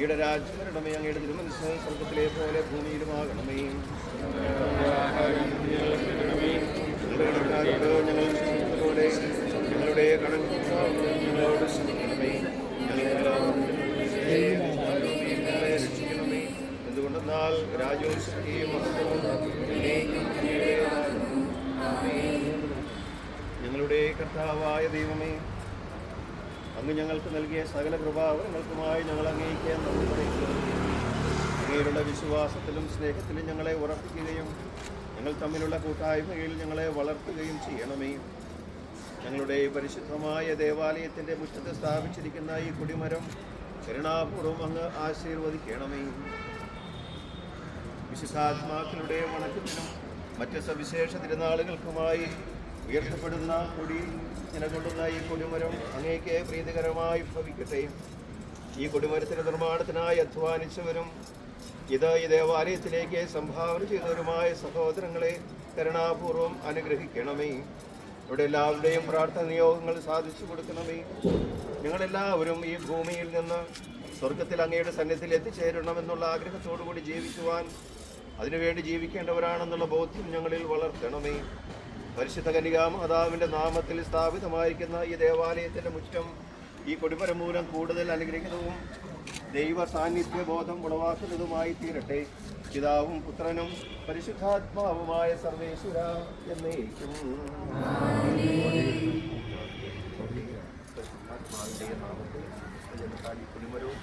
അങ്ങയുടെ രാജ്യം വരണമേ, അങ്ങയുടെ തിരുമനസ്സ് സ്വർഗ്ഗത്തിലെ പോലെ ഭൂമിയിലുമാകണമേ. ഞങ്ങൾ ക്ഷമിച്ചതുപോലെ ഞങ്ങളുടെ ഞങ്ങളോട് ക്ഷമിക്കണമേ. ഞങ്ങളെ രക്ഷിക്കണമേ. എന്തുകൊണ്ടെന്നാൽ രാജ്യവും ശക്തിയും മഹത്വവും ഞങ്ങളുടെ കർത്താവായ ദൈവമേ, അങ്ങ് ഞങ്ങൾക്ക് നൽകിയ സകല കൃപാവരങ്ങൾക്കുമായി ഞങ്ങൾ അങ്ങേക്ക് നന്ദി പറയുന്നു. അങ്ങയിലുള്ള വിശ്വാസത്തിലും സ്നേഹത്തിലും ഞങ്ങളെ ഉറപ്പിക്കുകയും ഞങ്ങൾ തമ്മിലുള്ള കൂട്ടായ്മയിൽ ഞങ്ങളെ വളർത്തുകയും ചെയ്യണമേ. ഞങ്ങളുടെ പരിശുദ്ധമായ ദേവാലയത്തിൻ്റെ മുറ്റത്ത് സ്ഥാപിച്ചിരിക്കുന്ന ഈ കൊടിമരം കരുണാപൂർവ്വം അങ്ങ് ആശീർവദിക്കണമേ. വിശുദ്ധാത്മാക്കളുടെ വണക്കത്തിനും മറ്റ് സവിശേഷ തിരുനാളുകൾക്കുമായി ഉയർത്തപ്പെടുന്ന കൊടി നിലകൊള്ളുന്ന ഈ കൊടിമരം അങ്ങേക്ക് പ്രീതികരമായി ഭവിക്കട്ടെ. ഈ കൊടിമരത്തിൻ്റെ നിർമ്മാണത്തിനായി അധ്വാനിച്ചവരും ഇത് ഈ ദേവാലയത്തിലേക്ക് സംഭാവന ചെയ്തവരുമായ സഹോദരങ്ങളെ കരുണാപൂർവ്വം അനുഗ്രഹിക്കണമേ. ഇവിടെ എല്ലാവരുടെയും പ്രാർത്ഥന നിയോഗങ്ങൾ സാധിച്ചു കൊടുക്കണമേ. ഞങ്ങളെല്ലാവരും ഈ ഭൂമിയിൽ നിന്ന് സ്വർഗത്തിൽ അങ്ങയുടെ സന്നിധിയിൽ എത്തിച്ചേരണമെന്നുള്ള ആഗ്രഹത്തോടു കൂടി ജീവിക്കുവാൻ, അതിനുവേണ്ടി ജീവിക്കേണ്ടവരാണെന്നുള്ള ബോധ്യം ഞങ്ങളിൽ വളർത്തണമേ. പരിശുദ്ധ കന്യകാമാതാവിൻ്റെ നാമത്തിൽ സ്ഥാപിതമായിരിക്കുന്ന ഈ ദേവാലയത്തിൻ്റെ മുറ്റം ഈ കൊടിമരം മൂലം കൂടുതൽ അനുഗ്രഹിക്കുന്നതും ദൈവ സാന്നിധ്യബോധം ഉളവാക്കുന്നതുമായി തീരട്ടെ. പിതാവും പുത്രനും പരിശുദ്ധാത്മാവുമായ സർവേശ്വര എന്നേക്കും. പരിശുദ്ധാത്മാവിൻ്റെ നാമത്തിൽ കൊടിമരവും